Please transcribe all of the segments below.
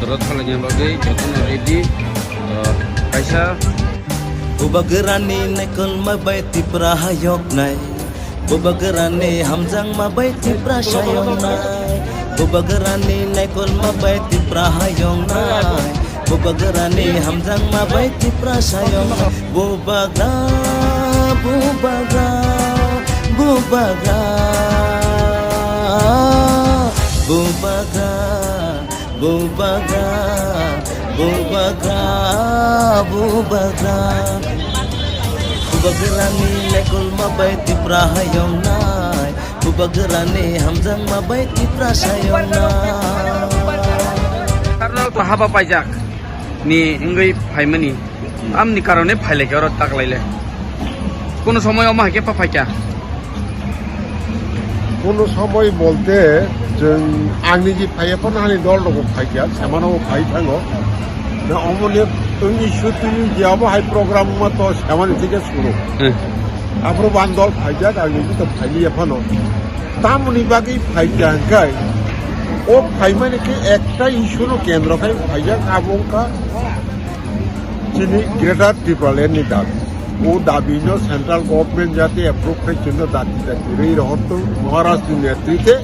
bandara thalanya bagai jotono ready kaisa Bubagerani nekol mabaiti prahayok nai Bubagerani hamjang mabaiti prasayong nai Bubagerani nekol mabaiti prahayong nai Bubagerani hamjang mabaiti prasayong nai Bubagra bubagra bubagra bubagra bubagra bubagra bubagra bubagrani lekol mabaiti prahayong nai bubagrani hamjang mabaiti prasayong nai karena to haba pajak ni ngai phaimani amni karone phaile ke tak laile কোন সময় আমাকে পাপাইকা কোন সময় বলতে जों आंनि जि फाइफोर हानि दल दङ फाइया सेमानाव फाइ थाङो ना अमले उननि सुतुनि जियाबो हाइ प्रग्राम मत सेमानि থেকে শুরু आफरो बान्दल फाइया आंनि तो फाइलिया फानो तामुनि बागै फाइया गाय ओ फाइमाने के একটা ইস্যুনো কেন্দ্র খাই ফাইয়া आबुंका जिनि ग्रेटर त्रिपुरालेण्डनि दाबि ও দাবি সেন্ট্রাল গভর্নমেন্ট যাতে অ্যাপ্রুভ করে জন্য দাবি এই রহস্য মহারাষ্ট্রের নেতৃত্বে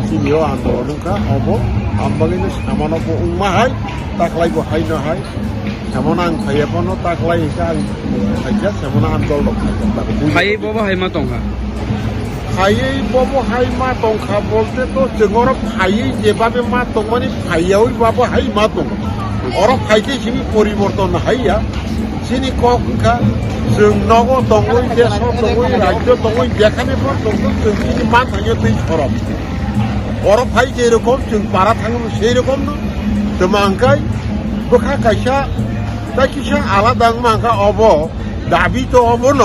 চিনিও আন্দোলনকা হব আমবাগিনো সামান্য উম্মা হয় তাকলাই বহাই নহাই সেমন আং ফাইয়াপনো তাকলাই এসে আং ফাইয়া সেমন আন্দোলন ফাই বাবা হাইমা টংকা ফাইयै বাবু হাই মা টংকা বলতে তো जोङर ফাইयै যেভাবে মা টং মানে ফাইয়াওই বাবু হাই মা টং অর ফাইকে সিমি পরিবর্তন হাইয়া সিনি কখা जों नगो दङै देश दङै राज्य दङै जेखानेफोर दङ जों दिनै मा थाङो दै सरब अरब फाइ जेरखम जों पारा थाङो সেই রকম তোমাঙ্কাই বখা কাইসা তাকিসা আলাদা মাঙ্কা অব দাবি তো অব ন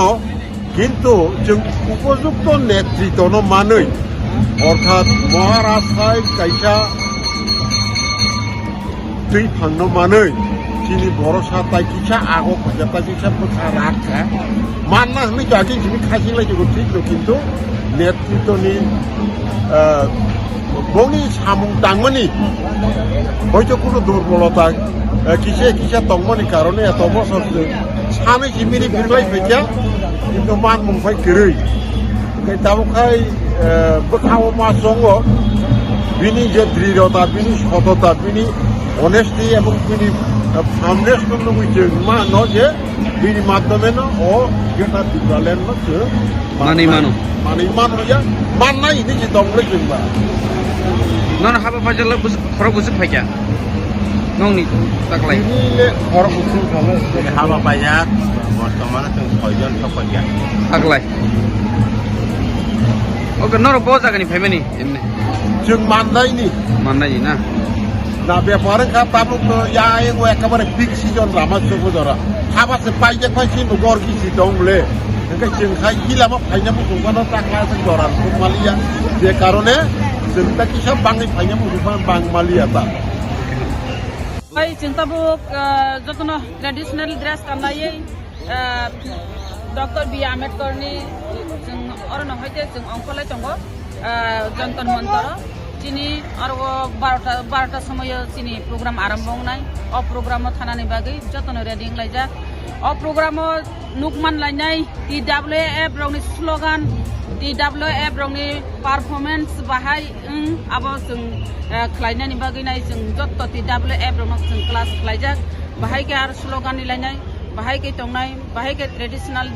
কিন্তু जों উপযুক্ত নেতৃত্ব ন মাनै অর্থাৎ মহারাষ্ট্রায় কাইসা दै फांनो मानै जिनि भरोसा ताइकिसा आगो खजाताकिसा पथा राखा मानना हमें जाके जिनि खासिलाय जगो ठीक नो किन्तु नेतृत्वनि बंनि सामुं तांमनि हयतो कोनो दुर्बलता किसे किसा तंमनि कारणे एत बছর सानै जिमिनि बिरलाय फैया किन्तु मान मुंफाय गरै ताबखाय बखाव मा संगो बिनि जे दृढ़ता बिनि सतता बिनि অনেস্টি এবং তিনি ফাউন্ডেশন বুঝছে মা ন যে বিনি মাধ্যমে ন ও যেটা দিবালেন ন যে মানি মানো যা মাননাই ini যে দংলে জংবা নন হাবা ফাজাল খরক বুঝে ফাইকা নংনি তাকলাই ini খরক বুঝে খালে হাবা পাইজাক বর্তমানে তো 6 জন সপাইয়া তাকলাই ওকে নর বো জাগানি ফাইমানি এমনি जों माननायनि না না ব্যাপারে কা তাবুক ইয়া এগো একেবারে বিগ সিজন রামাজগো ধরা হাবাসে পাইজে পাইছি নগর গিসি দংলে একে जों খাই ইলামা ফাইনা মুগবানো টাকা जों দরান মালিয়া যে কারণে जों তাকি সব বাঙালি ফাইনা মুগবান বাঙালিয়া তা ওই চিন্তাবো যতন ট্র্যাডিশনাল ড্রেস কামনাयै ডক্টর বি আম্বেদকরনি जों অরণ হইতে जों অঙ্কলাই দङ যন্তন মন্তর চিনি আর 12টা সময় চিনি প্রোগ্রাম আরম্ভ নাই অ প্রোগ্রাম থানানি বাগै যতন রেডিং লাইজা অ প্রোগ্রাম নুকমান লাইনাই টিডব্লিউএফ রংनि স্লোগান টিডব্লিউএफ রংनि পারফরমেন্স बाहाय आबो जों खलायनानि बागै नाय जों जत्त टिडब्लिउएफ रंनो जों क्लास खलायजा बाहाय के आर स्लोगान लायनाय बाहाय के तंनाय बाहाय के ट्रेडिशनल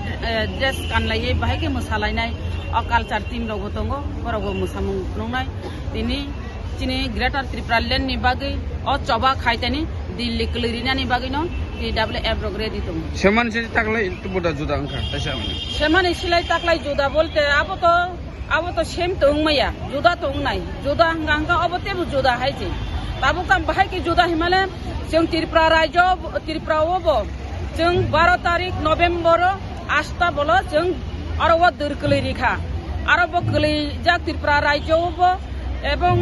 ड्रेस गानलायै बाहाय के मोसालायनाय अ कालचार टीम रगो दङ बरगो मोसामुं नंनाय दिनै चिनि ग्रेटर त्रिपुरालेण्डनि बागै अ चबा खायतानि दिल्ली क्लिरिनानि बागै न টিডব্লিউএফ রগরে দিতম সেমান সে তাকলাই একটু বড় জুদা আঙ্কা তাইসা মানে সেমানে সিলাই তাকলাই জুদা বলতে আবো তো সেম তো উংমায়া জুদা তো উংনাই জুদা হাঙ্গা অবতে জুদা হাইছে তাবো কাম বাহাই কি জুদা হিমালে जों त्रिपुरा राज्य त्रिपुरावबो जों 12 तारिख नभेम्बर आस्था बोलो जों आरो व दुर्कलैरिखा आरो ब कलै जा त्रिपुरा राज्यवबो एवं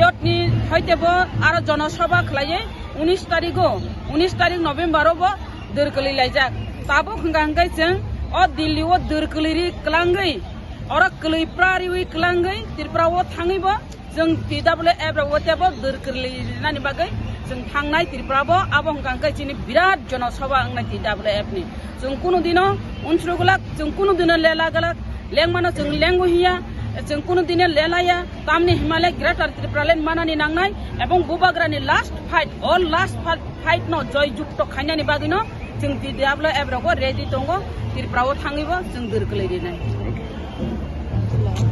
यतनि हयतेबो आरो जनसभा खलायै 19 तारिख नभेम्बरावबो दुर्कलै लायजाक ताबो खंगांगै जों अ दिल्लीव दुर्कलैरि क्लांगै आरो कलैप्रारिवै क्लांगै त्रिपुराव थाङैबो जों टिडब्लिउएफ रावतेबो दुर्कलैरिनानि बागै जों थांनाय त्रिपुराबो आबं गांखै जोंनि बिराद जनसभा आंनाय WF नि जों कुनु दिनो उनस्रुगलाक जों कुनु दिनो लेलागलाक लेंमानो जों लेंगहिया जों कुनु दिनो लेलाया तामनि हिमालय ग्रेटर त्रिपुरालेन मानानि नांनाय एबं बुबाग्रानि लास्ट फाइट न जय जुक्त खायनानि बागिनो जों WF रगो रेडि दङ त्रिपुराव थाङिबो जों दोरगोलैनाय